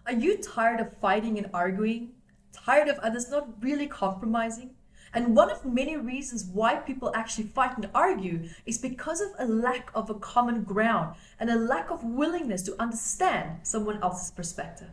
Are you tired of fighting and arguing? Tired of others not really compromising? And one of many reasons why people actually fight and argue is because of a lack of a common ground and a lack of willingness to understand someone else's perspective.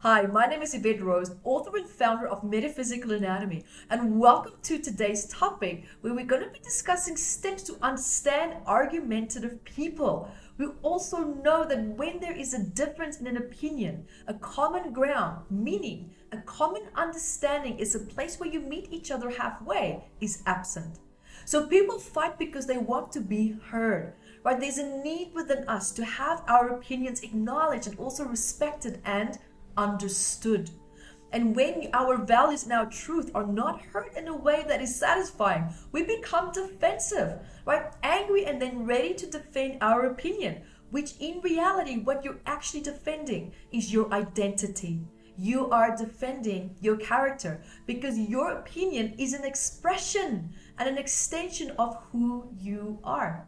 Hi, my name is Evette Rose, author and founder of Metaphysical Anatomy, and welcome to today's topic where we're going to be discussing steps to understand argumentative people. We also know that when there is a difference in an opinion, a common ground, meaning a common understanding is a place where you meet each other halfway, is absent. So people fight because they want to be heard, right? There's a need within us to have our opinions acknowledged and also respected and understood. And when our values and our truth are not heard in a way that is satisfying, we become defensive, right? Angry and then ready to defend our opinion, which in reality, what you're actually defending is your identity. You are defending your character because your opinion is an expression and an extension of who you are.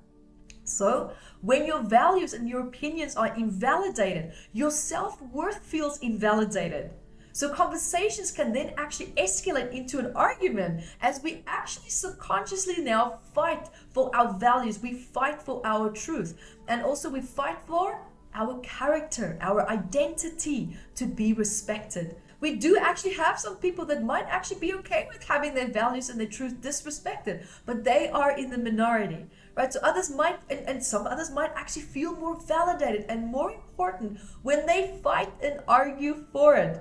So, when your values and your opinions are invalidated, your self-worth feels invalidated. So conversations can then actually escalate into an argument as we actually subconsciously now fight for our values, we fight for our truth, and also we fight for our character, our identity to be respected. We do actually have some people that might actually be okay with having their values and their truth disrespected, but they are in the minority, right? So others might, and some others might actually feel more validated and more important when they fight and argue for it.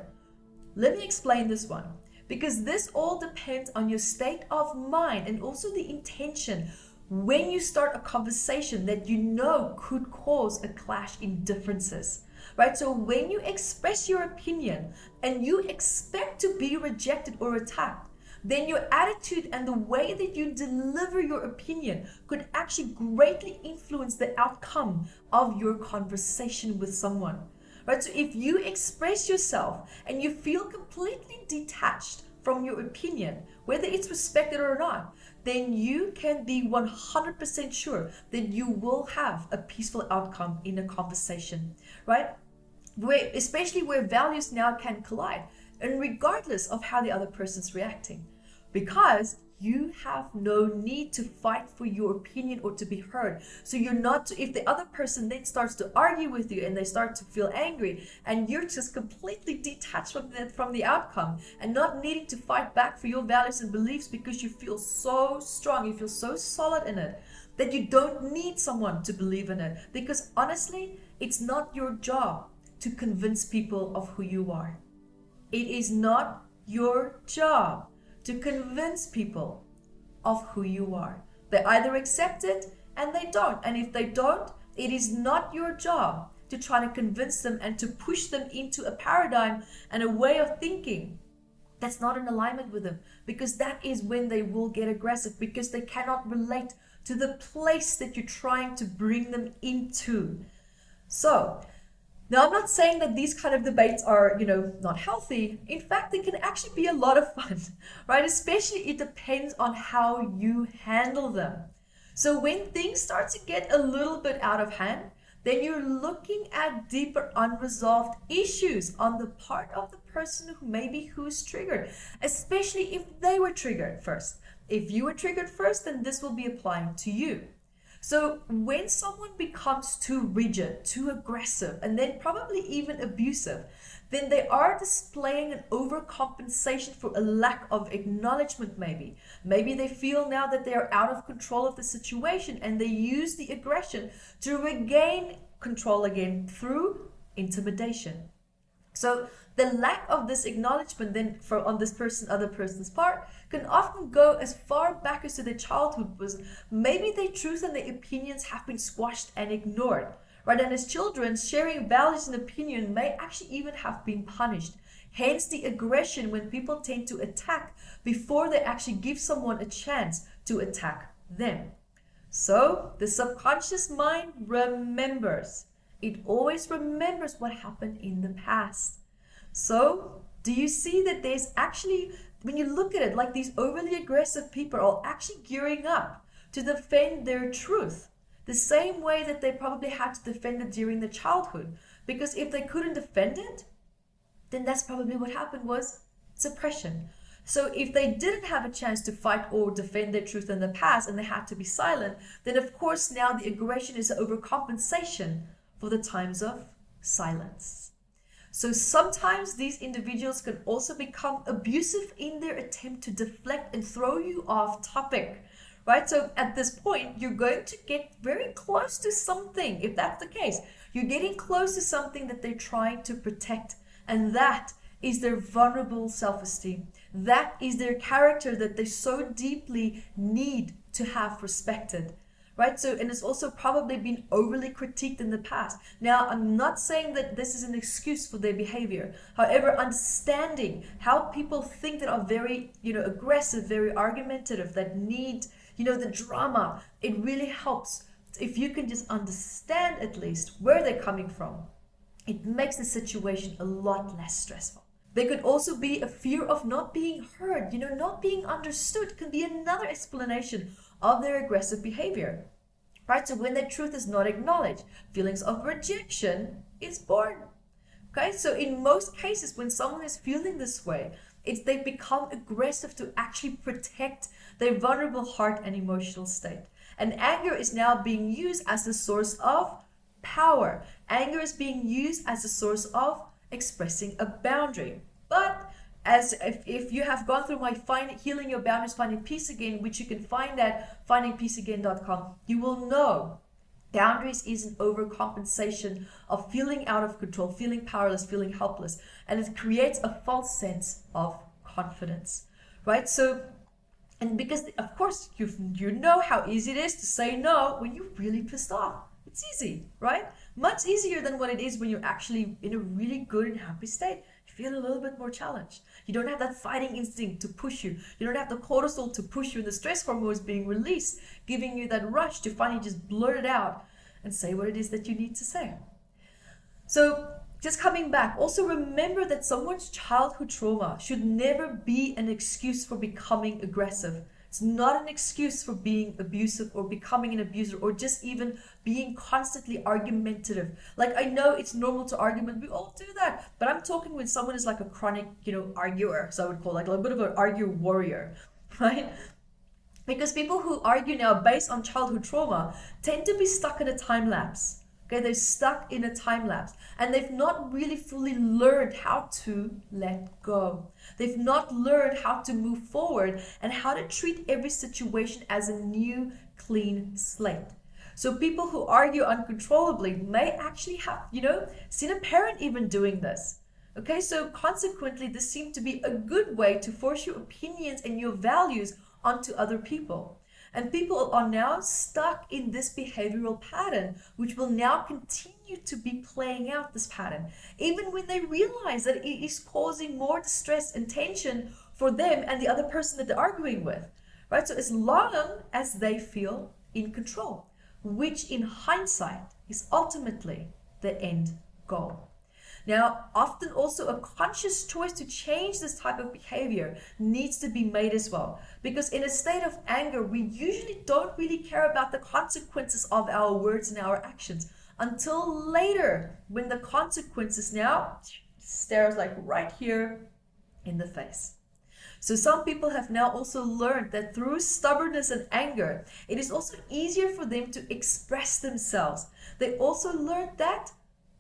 Let me explain this one, because this all depends on your state of mind and also the intention when you start a conversation that you know could cause a clash in differences. Right? So when you express your opinion and you expect to be rejected or attacked, then your attitude and the way that you deliver your opinion could actually greatly influence the outcome of your conversation with someone. Right? So if you express yourself and you feel completely detached from your opinion, whether it's respected or not, then you can be 100% sure that you will have a peaceful outcome in a conversation, right? Especially where values now can collide, and regardless of how the other person's reacting, because you have no need to fight for your opinion or to be heard. So you're not, if the other person then starts to argue with you and they start to feel angry and you're just completely detached from the outcome and not needing to fight back for your values and beliefs because you feel so strong, you feel so solid in it, that you don't need someone to believe in it. Because honestly, it's not your job to convince people of who you are. It is not your job to convince people of who you are. They either accept it and they don't. And if they don't, it is not your job to try to convince them and to push them into a paradigm and a way of thinking that's not in alignment with them, because that is when they will get aggressive, because they cannot relate to the place that you're trying to bring them into. So, now, I'm not saying that these kind of debates are, not healthy. In fact, they can actually be a lot of fun, right? Especially it depends on how you handle them. So when things start to get a little bit out of hand, then you're looking at deeper unresolved issues on the part of the person who's triggered, especially if they were triggered first. If you were triggered first, then this will be applying to you. So when someone becomes too rigid, too aggressive, and then probably even abusive, then they are displaying an overcompensation for a lack of acknowledgement maybe. Maybe they feel now that they are out of control of the situation and they use the aggression to regain control again through intimidation. So the lack of this acknowledgement then on this other person's part can often go as far back as to their childhood, was maybe their truth and their opinions have been squashed and ignored, right? And as children, sharing values and opinion may actually even have been punished. Hence the aggression when people tend to attack before they actually give someone a chance to attack them. So the subconscious mind remembers. It always remembers what happened in the past. So do you see that there's actually when you look at it, like these overly aggressive people are actually gearing up to defend their truth, the same way that they probably had to defend it during their childhood. Because if they couldn't defend it, then that's probably what happened, was suppression. So if they didn't have a chance to fight or defend their truth in the past and they had to be silent, then of course now the aggression is an overcompensation for the times of silence. So sometimes these individuals can also become abusive in their attempt to deflect and throw you off topic, right? So at this point, you're going to get very close to something. If that's the case, you're getting close to something that they're trying to protect, and that is their vulnerable self-esteem. That is their character that they so deeply need to have respected, right? So, and it's also probably been overly critiqued in the past. Now, I'm not saying that this is an excuse for their behavior. However, understanding how people think that are very, aggressive, very argumentative, that need, the drama, it really helps. If you can just understand at least where they're coming from, it makes the situation a lot less stressful. There could also be a fear of not being heard, not being understood can be another explanation of their aggressive behavior, right? So when their truth is not acknowledged, feelings of rejection is born, okay? So in most cases, when someone is feeling this way, they become aggressive to actually protect their vulnerable heart and emotional state. And anger is now being used as the source of power. Anger is being used as a source of expressing a boundary. But as if you have gone through my Healing Your Boundaries, Finding Peace Again, which you can find at findingpeaceagain.com, you will know boundaries is an overcompensation of feeling out of control, feeling powerless, feeling helpless, and it creates a false sense of confidence, right? So, and because of course you know how easy it is to say no when you're really pissed off. It's easy, right? Much easier than what it is when you're actually in a really good and happy state. You feel a little bit more challenged. You don't have that fighting instinct to push you. You don't have the cortisol to push you, and the stress hormones being released, giving you that rush to finally just blurt it out and say what it is that you need to say. So just coming back, also remember that someone's childhood trauma should never be an excuse for becoming aggressive. It's not an excuse for being abusive or becoming an abuser or just even being constantly argumentative. Like, I know it's normal to argue, we all do that. But I'm talking when someone is like a chronic, arguer. So I would call like a bit of an argue warrior, right? Because people who argue now based on childhood trauma tend to be stuck in a time lapse. Okay, they're stuck in a time lapse and they've not really fully learned how to let go. They've not learned how to move forward and how to treat every situation as a new, clean slate. So people who argue uncontrollably may actually have, seen a parent even doing this. Okay, so consequently, this seemed to be a good way to force your opinions and your values onto other people. And people are now stuck in this behavioral pattern, which will now continue to be playing out this pattern, even when they realize that it is causing more distress and tension for them and the other person that they're arguing with, right? So as long as they feel in control, which in hindsight is ultimately the end goal. Now, often also a conscious choice to change this type of behavior needs to be made as well. Because in a state of anger, we usually don't really care about the consequences of our words and our actions until later, when the consequences now stare us like right here in the face. So some people have now also learned that through stubbornness and anger, it is also easier for them to express themselves. They also learned that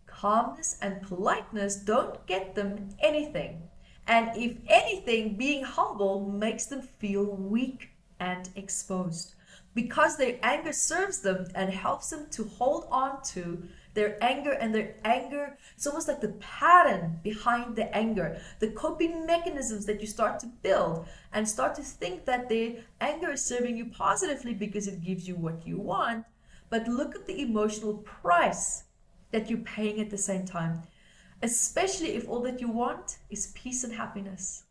calmness and politeness don't get them anything. And if anything, being humble makes them feel weak and exposed. Because their anger serves them and helps them to hold on to their anger, and their anger, it's almost like the pattern behind the anger, the coping mechanisms that you start to build and start to think that the anger is serving you positively because it gives you what you want. But look at the emotional price that you're paying at the same time, especially if all that you want is peace and happiness.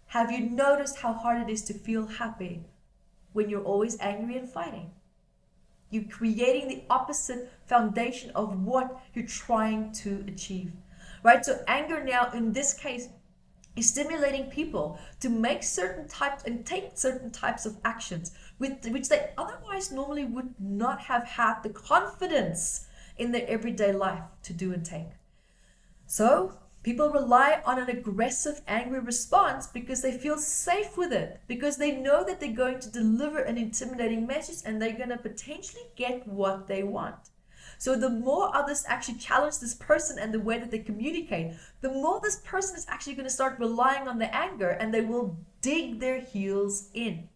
Have you noticed how hard it is to feel happy when you're always angry and fighting? You're creating the opposite foundation of what you're trying to achieve, right? So anger now, in this case, is stimulating people to make certain types and take certain types of actions which they otherwise normally would not have had the confidence in their everyday life to do and take. So people rely on an aggressive, angry response because they feel safe with it, because they know that they're going to deliver an intimidating message and they're going to potentially get what they want. So the more others actually challenge this person and the way that they communicate, the more this person is actually going to start relying on the anger, and they will dig their heels in.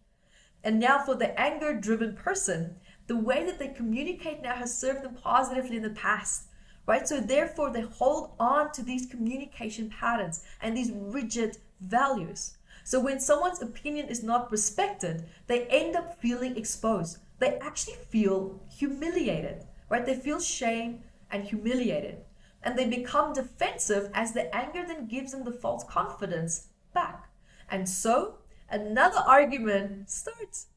And now for the anger-driven person, the way that they communicate now has served them positively in the past, right? So therefore they hold on to these communication patterns and these rigid values. So when someone's opinion is not respected, they end up feeling exposed. They actually feel humiliated, right? They feel shame and humiliated, and they become defensive as the anger then gives them the false confidence back. And so another argument starts.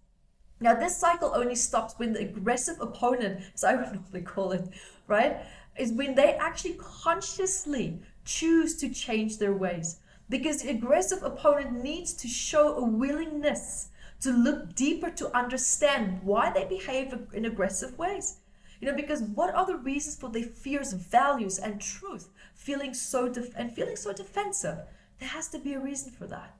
Now this cycle only stops when the aggressive opponent, as I would normally call it, right, is when they actually consciously choose to change their ways. Because the aggressive opponent needs to show a willingness to look deeper to understand why they behave in aggressive ways. Because what are the reasons for their fears, values, and truth feeling so defensive? There has to be a reason for that.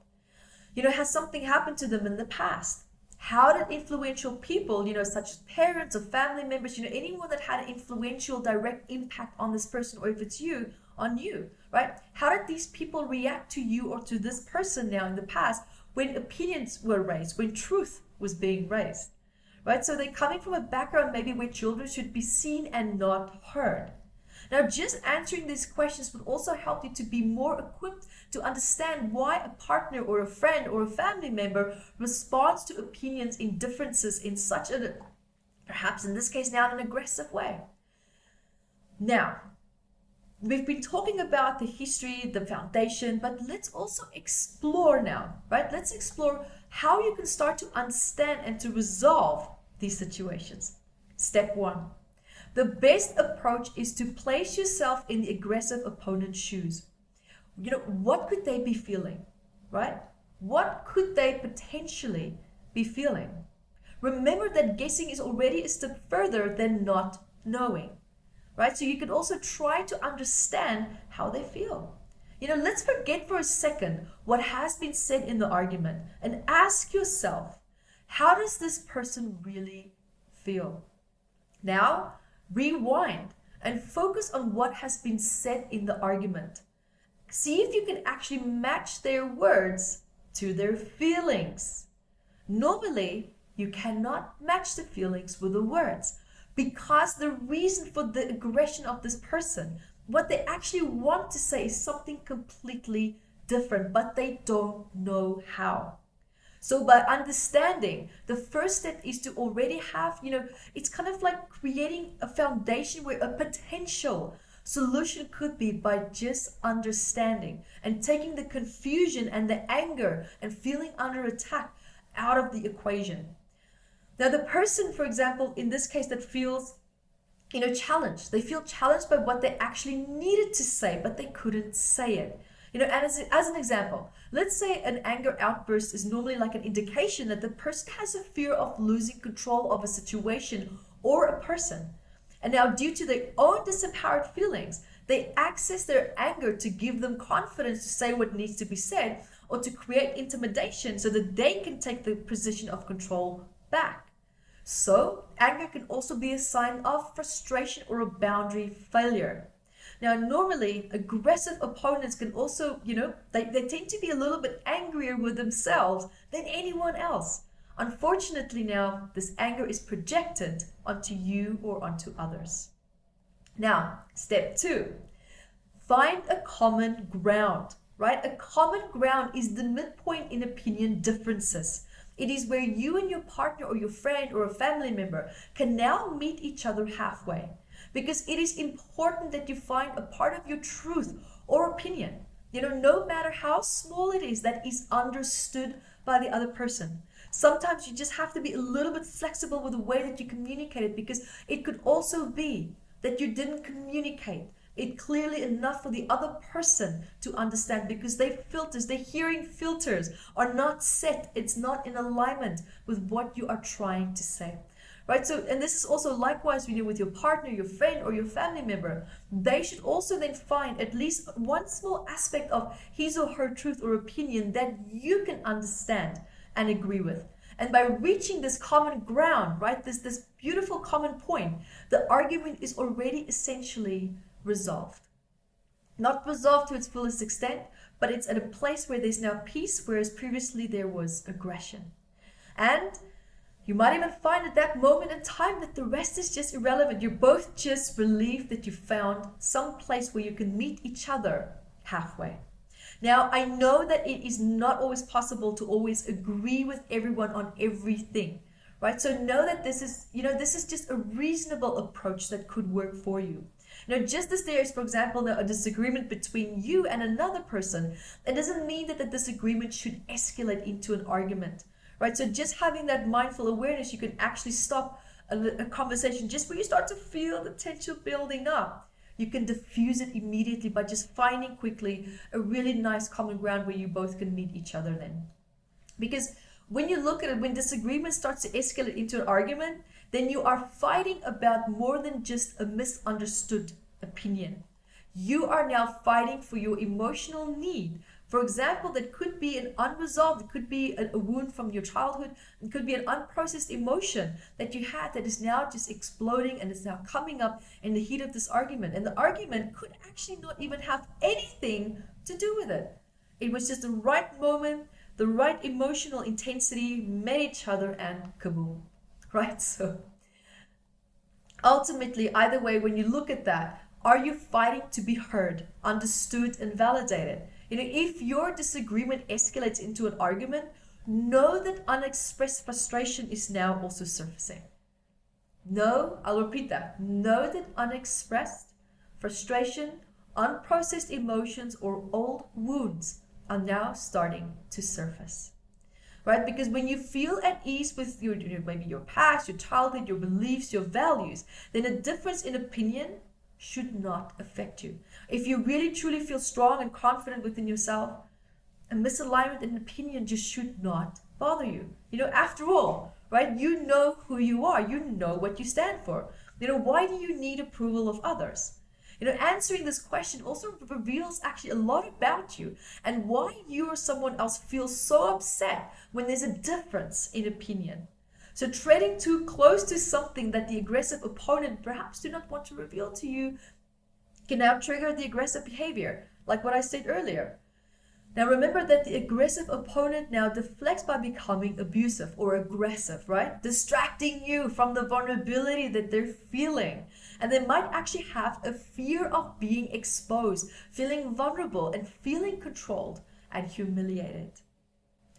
Has something happened to them in the past? How did influential people, such as parents or family members, anyone that had an influential direct impact on this person, or if it's you, on you, right? How did these people react to you or to this person now in the past when opinions were raised, when truth was being raised, right? So they're coming from a background maybe where children should be seen and not heard. Now, just answering these questions would also help you to be more equipped to understand why a partner or a friend or a family member responds to opinions in differences in such a, perhaps in this case now, an aggressive way. Now, we've been talking about the history, the foundation, but let's also explore now, right? Let's explore how you can start to understand and to resolve these situations. Step 1. The best approach is to place yourself in the aggressive opponent's shoes. What could they be feeling, right? What could they potentially be feeling? Remember that guessing is already a step further than not knowing, right? So you can also try to understand how they feel. Let's forget for a second what has been said in the argument and ask yourself, how does this person really feel? Now, rewind and focus on what has been said in the argument. See if you can actually match their words to their feelings. Normally, you cannot match the feelings with the words because the reason for the aggression of this person, what they actually want to say is something completely different, but they don't know how. So by understanding, the first step is to already have, it's kind of like creating a foundation where a potential solution could be by just understanding and taking the confusion and the anger and feeling under attack out of the equation. Now the person, for example, in this case that feels, challenged, they feel challenged by what they actually needed to say, but they couldn't say it. And as an example, let's say an anger outburst is normally like an indication that the person has a fear of losing control of a situation or a person. And now due to their own disempowered feelings, they access their anger to give them confidence to say what needs to be said or to create intimidation so that they can take the position of control back. So anger can also be a sign of frustration or a boundary failure. Now, normally, aggressive opponents can also, they tend to be a little bit angrier with themselves than anyone else. Unfortunately now, this anger is projected onto you or onto others. Now, step 2, find a common ground, right? A common ground is the midpoint in opinion differences. It is where you and your partner or your friend or a family member can now meet each other halfway. Because it is important that you find a part of your truth or opinion, no matter how small it is, that is understood by the other person. Sometimes you just have to be a little bit flexible with the way that you communicate it, because it could also be that you didn't communicate it clearly enough for the other person to understand, because their filters, their hearing filters are not set. It's not in alignment with what you are trying to say. Right? So, and this is also likewise when you're with your partner, your friend, or your family member. They should also then find at least one small aspect of his or her truth or opinion that you can understand and agree with. And by reaching this common ground, right, this beautiful common point, the argument is already essentially resolved. Not resolved to its fullest extent, but it's at a place where there's now peace, whereas previously there was aggression. And you might even find at that moment in time that the rest is just irrelevant. You're both just relieved that you found some place where you can meet each other halfway. Now, I know that it is not always possible to always agree with everyone on everything, right? So know that this is just a reasonable approach that could work for you. Just as there is, for example, a disagreement between you and another person, it doesn't mean that the disagreement should escalate into an argument. Right, so just having that mindful awareness, you can actually stop a conversation just where you start to feel the tension building up. You can diffuse it immediately by just finding quickly a really nice common ground where you both can meet each other then. Because when you look at it, when disagreement starts to escalate into an argument, then you are fighting about more than just a misunderstood opinion. You are now fighting for your emotional need. For example, that could be an unresolved, it could be a wound from your childhood, it could be an unprocessed emotion that you had that is now just exploding and is now coming up in the heat of this argument. And the argument could actually not even have anything to do with it. It was just the right moment, the right emotional intensity met each other and kaboom, right? So ultimately, either way, when you look at that, are you fighting to be heard, understood, and validated? If your disagreement escalates into an argument, know that unexpressed frustration is now also surfacing. No, I'll repeat that. Know that unexpressed frustration, unprocessed emotions, or old wounds are now starting to surface. Right? Because when you feel at ease with maybe your past, your childhood, your beliefs, your values, then a difference in opinion should not affect you. If you really truly feel strong and confident within yourself, a misalignment in opinion just should not bother you. After all, right, you know who you are, you know what you stand for. Why do you need approval of others? Answering this question also reveals actually a lot about you and why you or someone else feels so upset when there's a difference in opinion. So treading too close to something that the aggressive opponent perhaps do not want to reveal to you can now trigger the aggressive behavior, like what I said earlier. Now remember that the aggressive opponent now deflects by becoming abusive or aggressive, right? Distracting you from the vulnerability that they're feeling. And they might actually have a fear of being exposed, feeling vulnerable and feeling controlled and humiliated.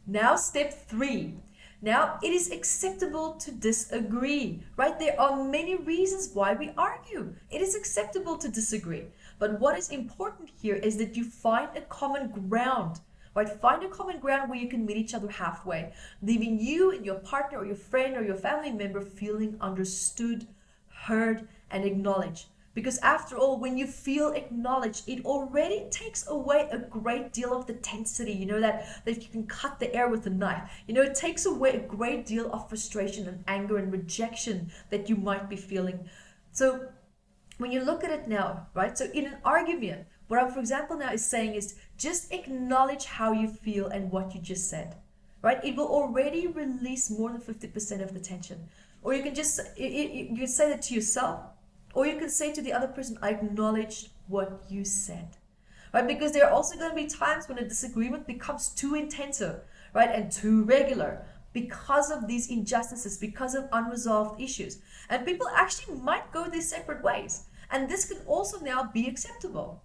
Now step 3. Now, it is acceptable to disagree, right? There are many reasons why we argue. It is acceptable to disagree. But what is important here is that you find a common ground, right? Find a common ground where you can meet each other halfway, leaving you and your partner or your friend or your family member feeling understood, heard, and acknowledged. Because after all, when you feel acknowledged, it already takes away a great deal of the tensity, that you can cut the air with a knife. It takes away a great deal of frustration and anger and rejection that you might be feeling. So when you look at it now, right? So in an argument, what I'm, for example, now is saying is just acknowledge how you feel and what you just said, right? It will already release more than 50% of the tension. Or you can just, you can say that to yourself. Or you can say to the other person, I acknowledged what you said, right? Because there are also going to be times when a disagreement becomes too intensive, right? And too regular because of these injustices, because of unresolved issues. And people actually might go their separate ways. And this can also now be acceptable.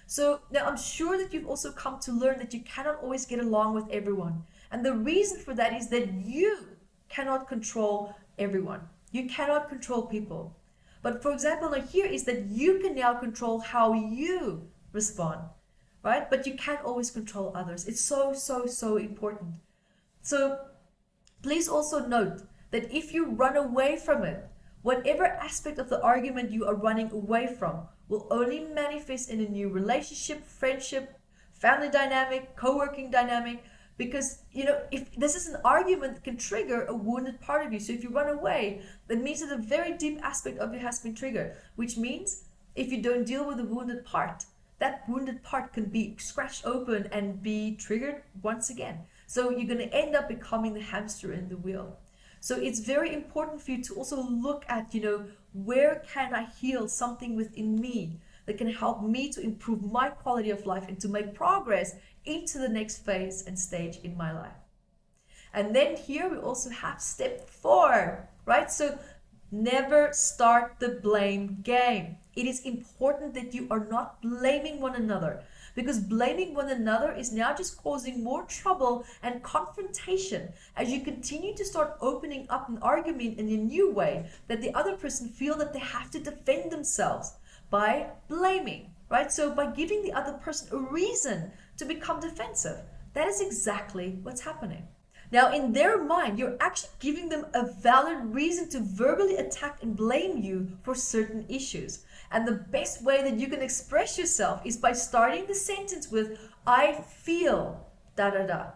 So now I'm sure that you've also come to learn that you cannot always get along with everyone. And the reason for that is that you cannot control everyone. You cannot control people. But for example, here is that you can now control how you respond, right? But you can't always control others. It's so, so, so important. So please also note that if you run away from it, whatever aspect of the argument you are running away from will only manifest in a new relationship, friendship, family dynamic, co-working dynamic, because if this is an argument that can trigger a wounded part of you. So if you run away, that means that a very deep aspect of you has been triggered, which means if you don't deal with the wounded part, that wounded part can be scratched open and be triggered once again. So you're going to end up becoming the hamster in the wheel. So it's very important for you to also look at, where can I heal something within me that can help me to improve my quality of life and to make progress into the next phase and stage in my life. And then here we also have step 4, right? So never start the blame game. It is important that you are not blaming one another, because blaming one another is now just causing more trouble and confrontation as you continue to start opening up an argument in a new way that the other person feel that they have to defend themselves by blaming, right? So by giving the other person a reason to become defensive, that is exactly what's happening. Now, in their mind, you're actually giving them a valid reason to verbally attack and blame you for certain issues. And the best way that you can express yourself is by starting the sentence with, I feel da da da,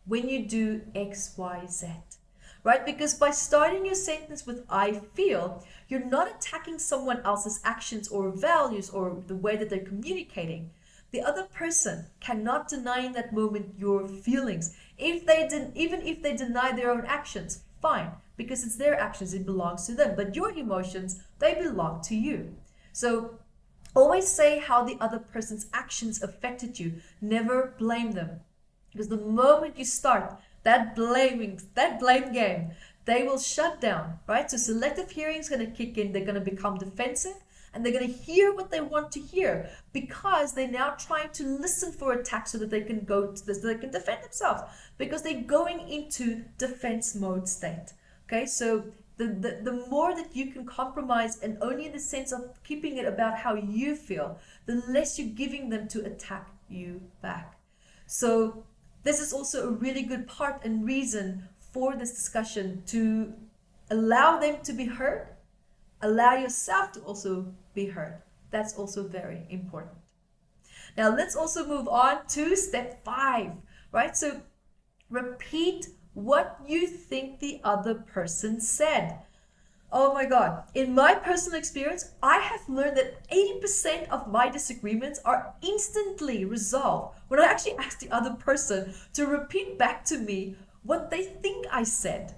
when you do X, Y, Z. Right? Because by starting your sentence with I feel, you're not attacking someone else's actions or values or the way that they're communicating. The other person cannot deny in that moment your feelings. Even if they deny their own actions, fine, because it's their actions, it belongs to them. But your emotions, they belong to you. So always say how the other person's actions affected you. Never blame them. Because the moment you start that blame game, they will shut down, right? So selective hearing is going to kick in. They're going to become defensive. And they're going to hear what they want to hear because they're now trying to listen for attack so that they can go to this, so they can defend themselves, because they're going into defense mode state. Okay, so the more that you can compromise, and only in the sense of keeping it about how you feel, the less you're giving them to attack you back. So this is also a really good part and reason for this discussion, to allow them to be heard. Allow yourself to also be heard. That's also very important. Now let's also move on to step 5, right? So repeat what you think the other person said. Oh my God. In my personal experience, I have learned that 80% of my disagreements are instantly resolved when I actually ask the other person to repeat back to me what they think I said.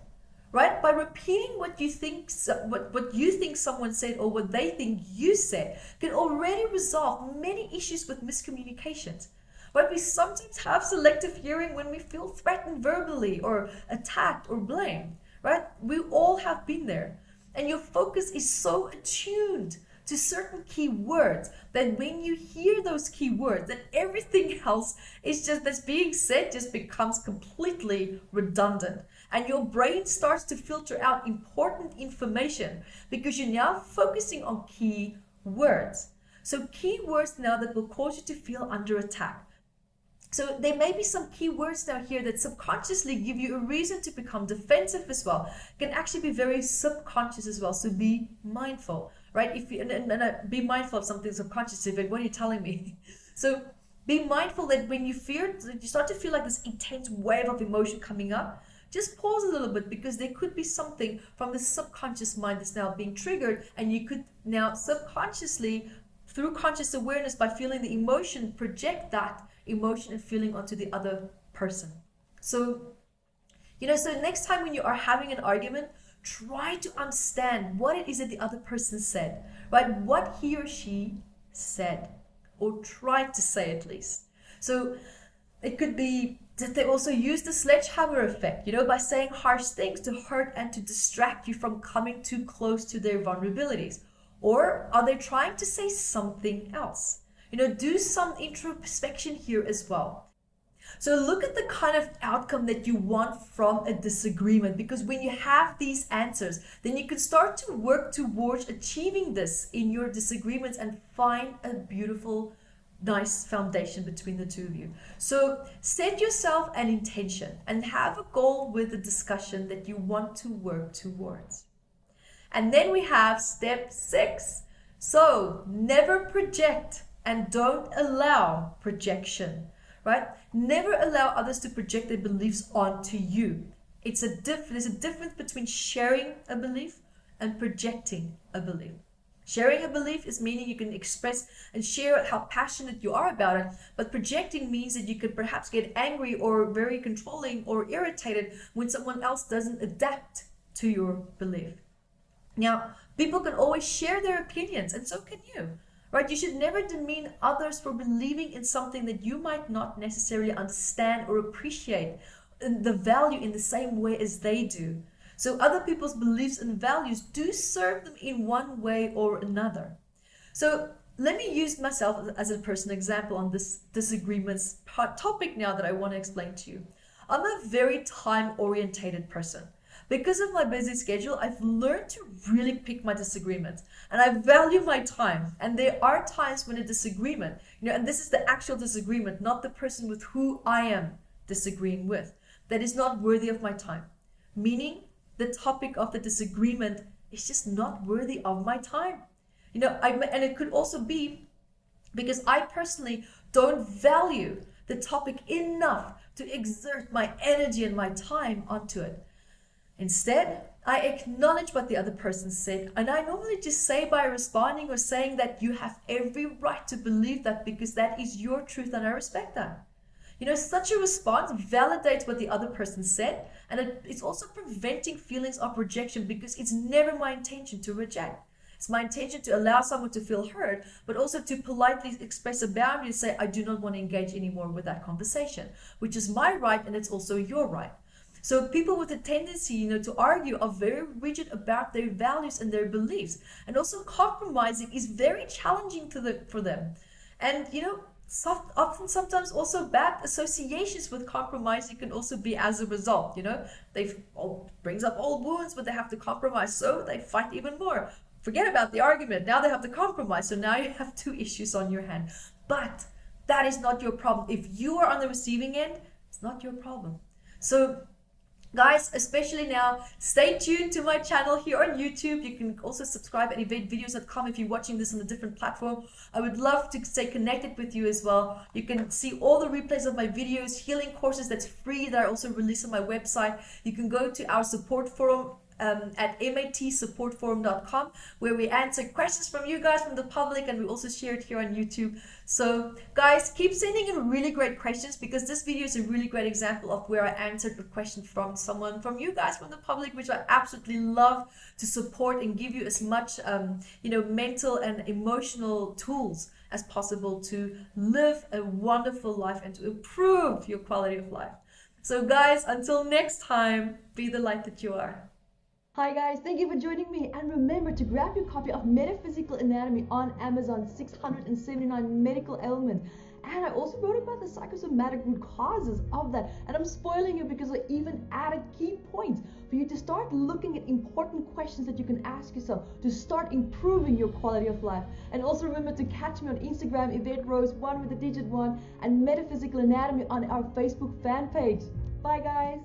Right? By repeating what you think someone said or what they think you said can already resolve many issues with miscommunications. Right? We sometimes have selective hearing when we feel threatened verbally or attacked or blamed. Right? We all have been there. And your focus is so attuned to certain key words that when you hear those key words, then everything else is just that's being said just becomes completely redundant. And your brain starts to filter out important information because you're now focusing on key words. So key words now that will cause you to feel under attack. So there may be some key words now here that subconsciously give you a reason to become defensive as well. Can actually be very subconscious as well. So be mindful, right? If you be mindful of something subconscious. But what are you telling me? So be mindful that when you start to feel like this intense wave of emotion coming up, just pause a little bit, because there could be something from the subconscious mind that's now being triggered, and you could now subconsciously, through conscious awareness, by feeling the emotion, project that emotion and feeling onto the other person. So, so next time when you are having an argument, try to understand what it is that the other person said, right? What he or she said, or tried to say at least. So it could be that they also use the sledgehammer effect, by saying harsh things to hurt and to distract you from coming too close to their vulnerabilities. Or are they trying to say something else? Do some introspection here as well. So look at the kind of outcome that you want from a disagreement, because when you have these answers, then you can start to work towards achieving this in your disagreements and find a beautiful, nice foundation between the two of you. So set yourself an intention and have a goal with the discussion that you want to work towards. And then we have step 6, So never project and don't allow projection, right? Never allow others to project their beliefs onto you. There's a difference between sharing a belief and projecting a belief. Sharing a belief is meaning you can express and share how passionate you are about it, but projecting means that you could perhaps get angry or very controlling or irritated when someone else doesn't adapt to your belief. Now, people can always share their opinions, and so can you, right? You should never demean others for believing in something that you might not necessarily understand or appreciate the value in the same way as they do. So other people's beliefs and values do serve them in one way or another. So let me use myself as a personal example on this disagreements topic now that I want to explain to you. I'm a very time-orientated person. Because of my busy schedule, I've learned to really pick my disagreements, and I value my time. And there are times when a disagreement, and this is the actual disagreement, not the person with who I am disagreeing with, that is not worthy of my time. Meaning, the topic of the disagreement is just not worthy of my time. And it could also be because I personally don't value the topic enough to exert my energy and my time onto it. Instead, I acknowledge what the other person said, and I normally just say by responding or saying that you have every right to believe that because that is your truth and I respect that. Such a response validates what the other person said, and it's also preventing feelings of rejection because it's never my intention to reject. It's my intention to allow someone to feel heard, but also to politely express a boundary and say, I do not want to engage anymore with that conversation, which is my right and it's also your right. So people with a tendency, to argue are very rigid about their values and their beliefs. And also compromising is very challenging for them. And, sometimes also bad associations with compromising can also be as a result. They brings up old wounds, but they have to compromise, so they fight even more. Forget about the argument. Now they have to compromise. So now you have two issues on your hand. But that is not your problem. If you are on the receiving end, it's not your problem. So guys, especially now, stay tuned to my channel here on YouTube. You can also subscribe at evettevideos.com if you're watching this on a different platform. I would love to stay connected with you as well. You can see all the replays of my videos, healing courses that's free that I also release on my website. You can go to our support forum at matsupportforum.com, where we answer questions from you guys, from the public, and we also share it here on YouTube. So guys, keep sending in really great questions, because this video is a really great example of where I answered a question from someone, from you guys, from the public, which I absolutely love to support and give you as much mental and emotional tools as possible to live a wonderful life and to improve your quality of life. So guys, until next time, be the light that you are. Hi guys, thank you for joining me, and remember to grab your copy of Metaphysical Anatomy on Amazon, 679 medical ailments. And I also wrote about the psychosomatic root causes of that, and I'm spoiling you because I even added key points for you to start looking at important questions that you can ask yourself to start improving your quality of life. And also remember to catch me on Instagram, Evette Rose, 1 with the digit 1, and Metaphysical Anatomy on our Facebook fan page. Bye guys.